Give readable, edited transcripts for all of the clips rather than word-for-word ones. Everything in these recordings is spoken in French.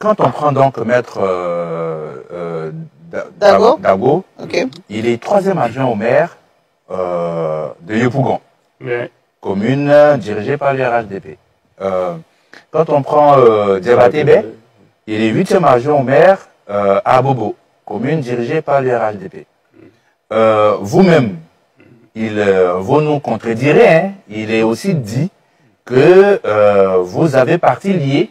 quand on prend donc Maître Dago, okay. Il est 3e adjoint au maire de Yopougon, commune dirigée par l'URHDP. Quand on prend Diabatebe, il est 8e adjoint au maire à Bobo, commune dirigée par l'URHDP. Vous-même, vous nous contredirez, hein, il est aussi dit que vous avez parti lié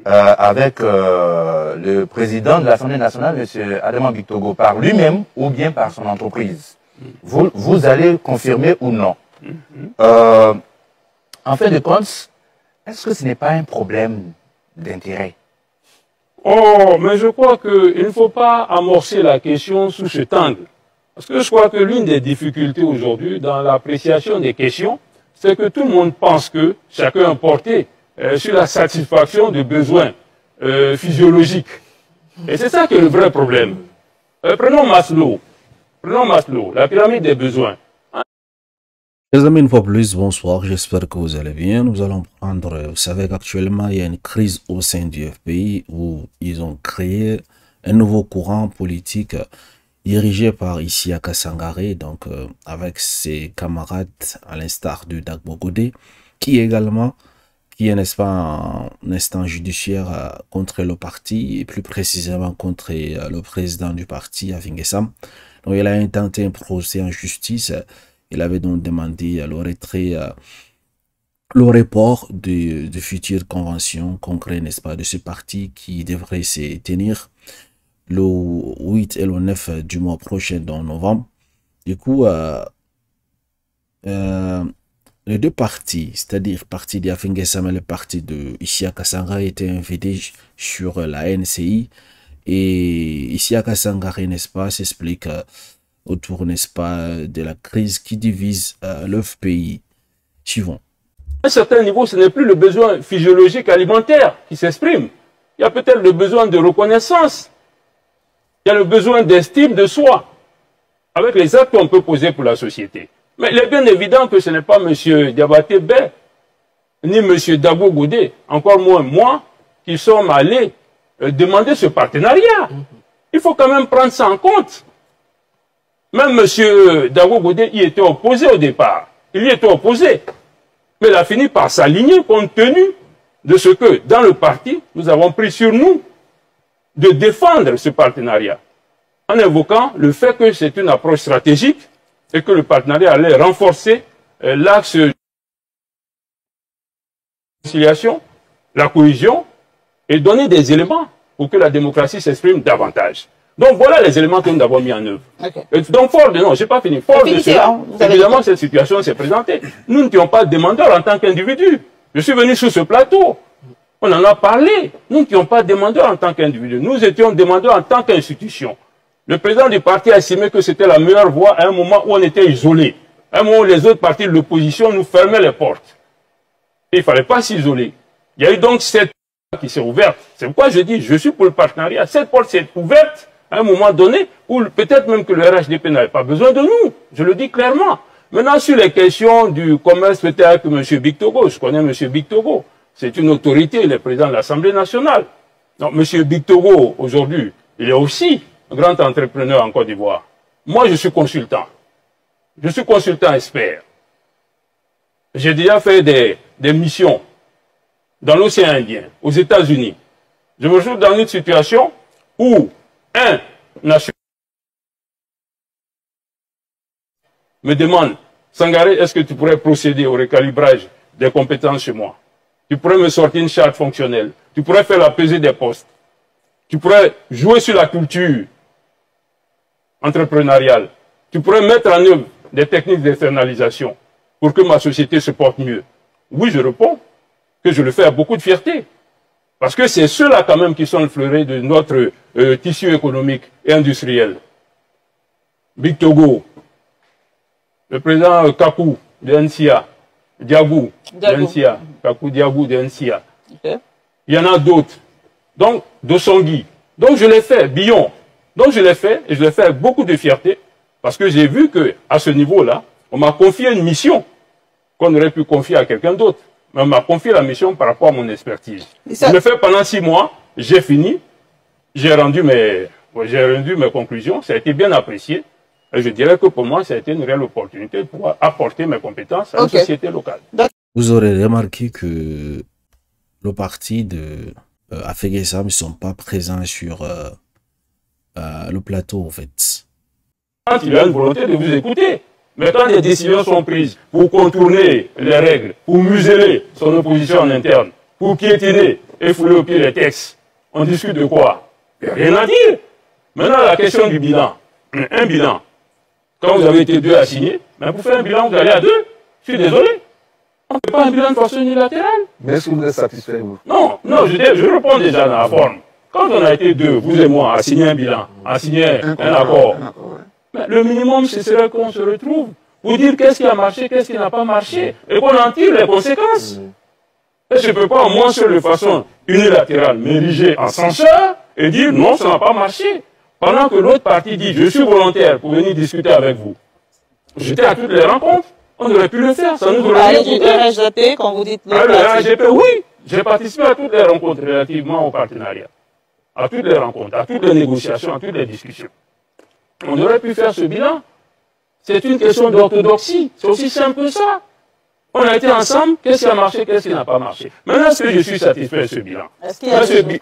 avec le président de l'Assemblée nationale, M. Adama Bictogo, par lui-même ou bien par son entreprise. Vous allez confirmer ou non. En fin de compte, est-ce que ce n'est pas un problème d'intérêt? Oh, mais je crois qu'il ne faut pas amorcer la question sous cet angle. Parce que je crois que l'une des difficultés aujourd'hui dans l'appréciation des questions, c'est que tout le monde pense que chacun est porté sur la satisfaction de besoins physiologiques. Et c'est ça qui est le vrai problème. Prenons Maslow, la pyramide des besoins. Les amis, une fois plus, bonsoir, j'espère que vous allez bien. Nous allons prendre, vous savez qu'actuellement, il y a une crise au sein du FPI où ils ont créé un nouveau courant politique dirigé par Isiaka Sangare, donc avec ses camarades à l'instar de Dagbo Godé, qui est, n'est-ce pas, un instant judiciaire contre le parti, et plus précisément contre le président du parti, Avingesam. Donc il a intenté un procès en justice. Il avait donc demandé le retrait, le report de futures conventions concrètes, n'est-ce pas, de ce parti qui devrait se tenir le 8 et le 9 du mois prochain, en novembre. Du coup, les deux partis, c'est-à-dire le parti d'Afingesam et le parti de Isiaka Sangare, étaient invités sur la NCI. Et Isiaka Sangare, n'est-ce pas, s'explique autour, n'est-ce pas, de la crise qui divise le pays. Suivant. À un certain niveau, ce n'est plus le besoin physiologique alimentaire qui s'exprime. Il y a peut-être le besoin de reconnaissance. Il y a le besoin d'estime de soi, avec les actes qu'on peut poser pour la société. Mais il est bien évident que ce n'est pas M. Diabaté Bey, ni M. Dagbo Godé, encore moins moi, qui sommes allés demander ce partenariat. Il faut quand même prendre ça en compte. Même M. Dagbo Godé y était opposé au départ. Il y était opposé. Mais il a fini par s'aligner compte tenu de ce que, dans le parti, nous avons pris sur nous de défendre ce partenariat, en évoquant le fait que c'est une approche stratégique et que le partenariat allait renforcer l'axe de la réconciliation, la cohésion, et donner des éléments pour que la démocratie s'exprime davantage. Donc voilà les éléments que nous avons mis en œuvre. Okay. Et donc fort de, non, j'ai pas fini, fort de cela, évidemment cette situation s'est présentée. Nous n'étions pas demandeurs en tant qu'individus. Je suis venu sur ce plateau. On en a parlé. Nous n'étions pas demandeurs en tant qu'individus. Nous étions demandeurs en tant qu'institution. Le président du parti a estimé que c'était la meilleure voie à un moment où on était isolé. À un moment où les autres partis de l'opposition nous fermaient les portes. Et il ne fallait pas s'isoler. Il y a eu donc cette porte qui s'est ouverte. C'est pourquoi je dis, je suis pour le partenariat. Cette porte s'est ouverte à un moment donné où peut-être même que le RHDP n'avait pas besoin de nous. Je le dis clairement. Maintenant, sur les questions du commerce, peut-être que M. Bictogo, je connais M. Bictogo. C'est une autorité, il est président de l'Assemblée nationale. Donc, M. Bictogo, aujourd'hui, il est aussi un grand entrepreneur en Côte d'Ivoire. Moi, je suis consultant. Je suis consultant expert. J'ai déjà fait des missions dans l'océan Indien, aux États-Unis. Je me trouve dans une situation où un national me demande, Sangare, est-ce que tu pourrais procéder au recalibrage des compétences chez moi? Tu pourrais me sortir une charte fonctionnelle. Tu pourrais faire la pesée des postes. Tu pourrais jouer sur la culture entrepreneuriale. Tu pourrais mettre en œuvre des techniques d'externalisation pour que ma société se porte mieux. Oui, je réponds que je le fais avec beaucoup de fierté. Parce que c'est ceux-là quand même qui sont le fleuret de notre tissu économique et industriel. Bictogo, le président Kakou de NCA, Diabou de NCA, Kakou Diabou de NCA. Okay. Il y en a d'autres. Donc, Dosongui. Donc, je l'ai fait, Billon. Donc, je l'ai fait, et je l'ai fait avec beaucoup de fierté, parce que j'ai vu qu'à ce niveau-là, on m'a confié une mission qu'on aurait pu confier à quelqu'un d'autre. Mais on m'a confié la mission par rapport à mon expertise. Je le fais pendant 6 mois, j'ai fini, j'ai rendu mes conclusions, ça a été bien apprécié. Et je dirais que pour moi, ça a été une réelle opportunité pour apporter mes compétences à une société locale. Vous aurez remarqué que le parti de Afegessa ne sont pas présents sur le plateau, en fait. Quand il a une volonté de vous écouter, mais quand des décisions sont prises pour contourner les règles, pour museler son opposition en interne, pour piétiner et fouler au pied les textes, on discute de quoi? Il n'y a rien à dire. Maintenant, la question du bilan. Un bilan. Quand vous avez été 2 à signer, mais pour faire un bilan, vous allez à 2. Je suis désolé. On ne fait pas un bilan de façon unilatérale. Mais est-ce que vous êtes satisfait, vous? Non, non, je réponds déjà dans la forme. Quand on a été 2, vous et moi, à signer un bilan, à signer un accord, mais le minimum, ce serait qu'on se retrouve pour dire qu'est-ce qui a marché, qu'est-ce qui n'a pas marché, et qu'on en tire les conséquences. Et je ne peux pas, au moins, de façon unilatérale, m'ériger en censeur et dire non, ça n'a pas marché. Pendant que l'autre partie dit je suis volontaire pour venir discuter avec vous. J'étais à toutes les rencontres. On aurait pu le faire, ça nous aurait coûté. Le RHDP, quand vous dites le RHDP, oui. J'ai participé à toutes les rencontres relativement au partenariat. À toutes les rencontres, à toutes les négociations, à toutes les discussions. On aurait pu faire ce bilan. C'est une question d'orthodoxie. C'est aussi simple que ça. On a été ensemble, qu'est-ce qui a marché, qu'est-ce qui n'a pas marché. Maintenant, est-ce que je suis satisfait de ce bilan?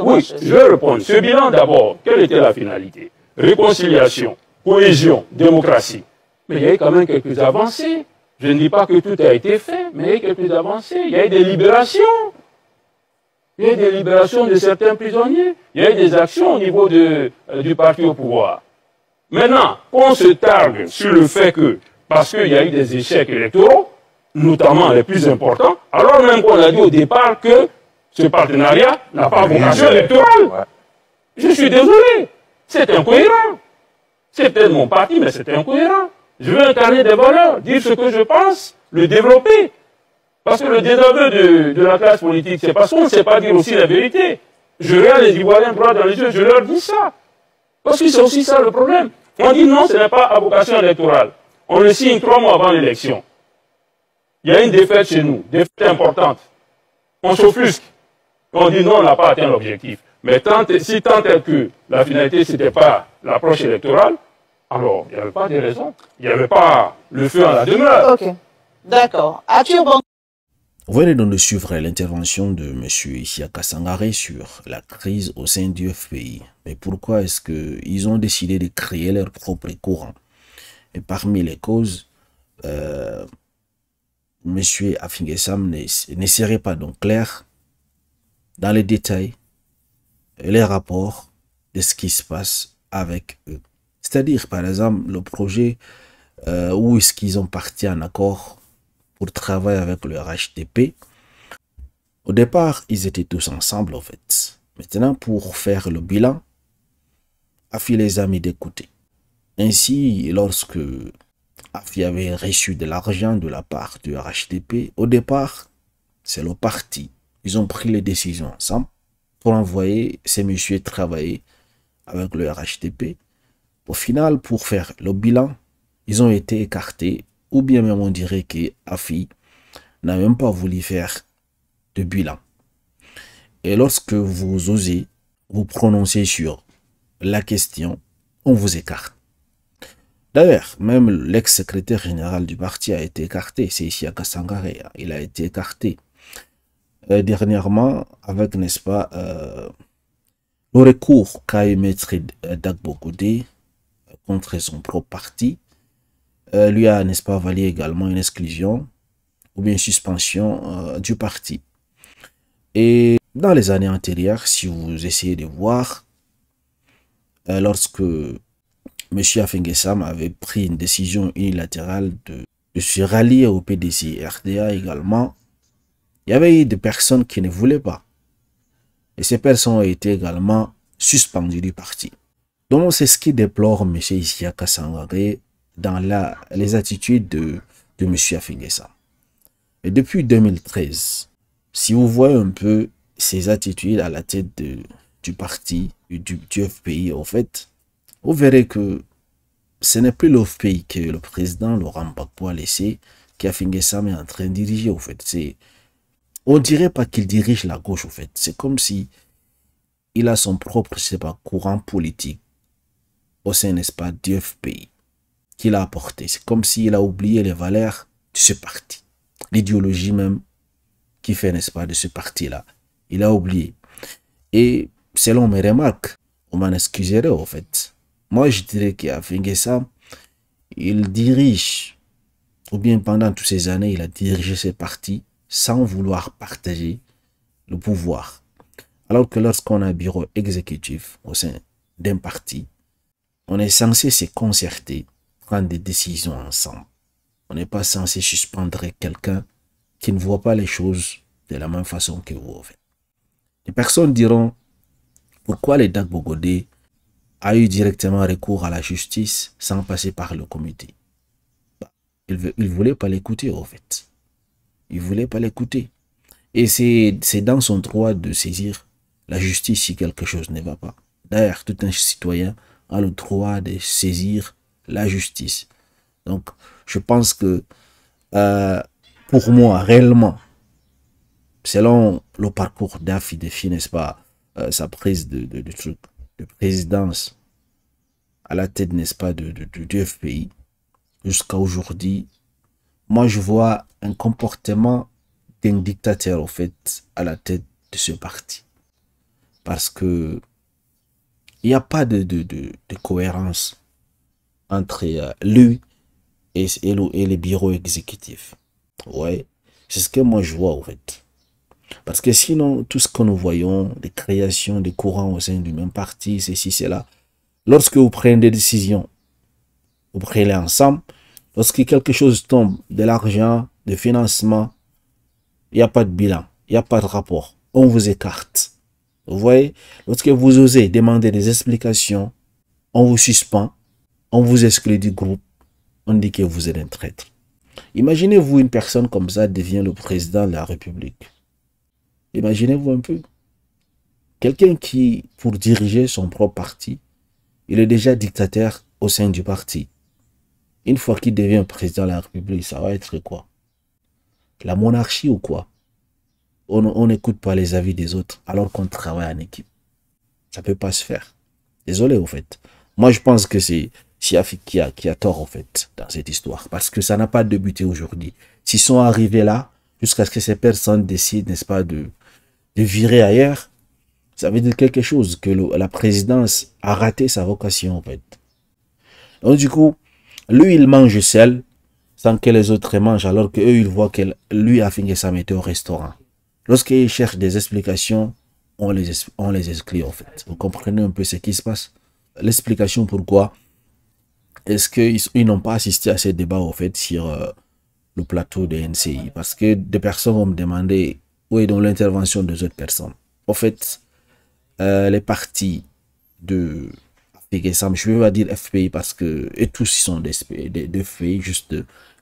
Oui, je vais répondre. Ce bilan, d'abord, quelle était la finalité? Réconciliation, cohésion, démocratie. Mais il y a eu quand même quelques avancées. Je ne dis pas que tout a été fait, mais il y a eu quelques avancées. Il y a eu des libérations. Il y a eu des libérations de certains prisonniers. Il y a eu des actions au niveau du parti au pouvoir. Maintenant, qu'on se targue sur le fait que, parce qu'il y a eu des échecs électoraux, notamment les plus importants, alors même qu'on a dit au départ que ce partenariat n'a pas vocation électorale. Je suis désolé, c'est incohérent. C'est peut-être mon parti, mais c'est incohérent. Je veux incarner des valeurs, dire ce que je pense, le développer. Parce que le désaveu de la classe politique, c'est parce qu'on ne sait pas dire aussi la vérité. Je regarde les Ivoiriens droit dans les yeux, je leur dis ça. Parce que c'est aussi ça le problème. On dit non, ce n'est pas à vocation électorale. On le signe 3 mois avant l'élection. Il y a une défaite chez nous, défaite importante. On s'offusque. On dit non, on n'a pas atteint l'objectif. Mais si tant est que la finalité, ce n'était pas l'approche électorale, alors il n'y avait pas de raison. Il n'y avait pas le feu en la demeure. Ok, d'accord. Vous venez donc de suivre l'intervention de M. Isiaka Sangaré sur la crise au sein du FPI. Mais pourquoi est-ce qu'ils ont décidé de créer leur propre courant? Et parmi les causes, M. Afingessam ne serait pas donc clair dans les détails et les rapports de ce qui se passe avec eux. C'est-à-dire, par exemple, le projet où est-ce qu'ils ont parti en accord pour travailler avec le RHDP. Au départ, ils étaient tous ensemble, en fait. Maintenant, pour faire le bilan, Afi les a mis d'écouter. Ainsi, lorsque Afi avait reçu de l'argent de la part du RHDP, au départ, c'est le parti. Ils ont pris les décisions ensemble pour envoyer ces messieurs travailler avec le RHDP. Au final, pour faire le bilan, ils ont été écartés, ou bien même on dirait que Afi n'a même pas voulu faire de bilan. Et lorsque vous osez vous prononcer sur la question, on vous écarte. D'ailleurs, même l'ex-secrétaire général du parti a été écarté, c'est Isiaka Sangaré, il a été écarté. Dernièrement, avec, n'est-ce pas, le recours qu'a eu Maître Dagbo Godé contre son propre parti, lui a, n'est-ce pas, valu également une exclusion ou bien une suspension du parti. Et dans les années antérieures, si vous essayez de voir, lorsque M. Afingessam avait pris une décision unilatérale de se rallier au PDC RDA également, il y avait eu des personnes qui ne voulaient pas. Et ces personnes ont été également suspendues du parti. Donc c'est ce qui déplore M. Isiaka Sangaré dans les attitudes de M. Afingessam. Et depuis 2013, si vous voyez un peu ses attitudes à la tête du parti, du FPI, en fait, vous verrez que ce n'est plus le FPI que le président Laurent Gbagbo a laissé, qu'Afingessam est en train de diriger, en fait. On dirait pas qu'il dirige la gauche, en fait. C'est comme si il a son propre, je sais pas, courant politique au sein, n'est-ce pas, du FPI qu'il a apporté. C'est comme s'il a oublié les valeurs de ce parti. L'idéologie même qui fait, n'est-ce pas, de ce parti-là. Il a oublié. Et selon mes remarques, on m'en excuserait au fait. Moi, je dirais qu'Afingé Sam, il dirige, ou bien pendant toutes ces années, il a dirigé ce parti sans vouloir partager le pouvoir. Alors que lorsqu'on a un bureau exécutif au sein d'un parti, on est censé se concerter, prendre des décisions ensemble. On n'est pas censé suspendre quelqu'un qui ne voit pas les choses de la même façon que vous. En fait. Les personnes diront pourquoi le Dagbo Godé a eu directement recours à la justice sans passer par le comité. Il ne voulait pas l'écouter en fait. Il ne voulait pas l'écouter. Et c'est dans son droit de saisir la justice si quelque chose ne va pas. D'ailleurs, tout un citoyen a le droit de saisir la justice. Donc, je pense que pour moi, réellement, selon le parcours d'Afi Défi, n'est-ce pas, sa prise de présidence à la tête, n'est-ce pas, du FPI, jusqu'à aujourd'hui, moi je vois un comportement d'un dictateur, au fait, à la tête de ce parti. Parce que il n'y a pas de cohérence entre lui et les bureaux exécutifs. Ouais, c'est ce que moi je vois, en fait. Parce que sinon, tout ce que nous voyons, des créations, des courants au sein du même parti, ceci, cela, lorsque vous prenez des décisions, vous prenez ensemble, lorsque quelque chose tombe, de l'argent, de financement, il n'y a pas de bilan, il n'y a pas de rapport, on vous écarte. Vous voyez, lorsque vous osez demander des explications, on vous suspend, on vous exclut du groupe, on dit que vous êtes un traître. Imaginez-vous une personne comme ça devient le président de la République. Imaginez-vous un peu. Quelqu'un qui, pour diriger son propre parti, il est déjà dictateur au sein du parti. Une fois qu'il devient président de la République, ça va être quoi? La monarchie ou quoi? On n'écoute pas les avis des autres alors qu'on travaille en équipe. Ça ne peut pas se faire. Désolé, au fait. Moi, je pense que c'est Siafi qui a tort, en fait, dans cette histoire. Parce que ça n'a pas débuté aujourd'hui. S'ils sont arrivés là, jusqu'à ce que ces personnes décident, n'est-ce pas, de virer ailleurs, ça veut dire quelque chose, que la présidence a raté sa vocation, en fait. Donc, du coup, lui, il mange seul, sans que les autres mangent, alors qu'eux, ils voient que lui a fini sa météo au restaurant. Lorsqu'ils cherchent des explications, on les exclut, en fait. Vous comprenez un peu ce qui se passe? L'explication pourquoi est-ce qu'ils n'ont pas assisté à ces débats, en fait, sur le plateau de NCI? Parce que des personnes vont me demander où est donc l'intervention des autres personnes. En fait, les partis de FPI, je ne veux pas dire FPI parce que et tous ils sont des FPI, juste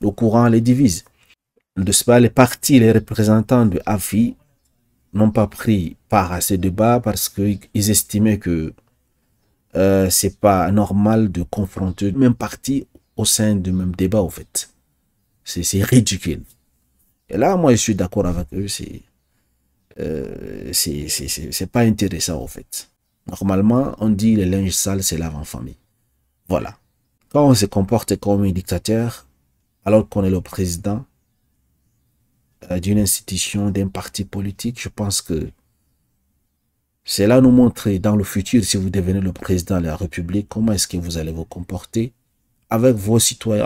le courant les divise. Les partis, les représentants de AFI n'ont pas pris part à ces débats parce qu'ils estimaient que c'est pas normal de confronter le même parti au sein du même débat, en fait. C'est ridicule. Et là, moi, je suis d'accord avec eux, c'est pas intéressant, en fait. Normalement, on dit le linge sale, c'est lave en famille. Voilà. Quand on se comporte comme un dictateur, alors qu'on est le président d'une institution, d'un parti politique, je pense que c'est là nous montrer dans le futur, si vous devenez le président de la République, comment est-ce que vous allez vous comporter avec vos citoyens,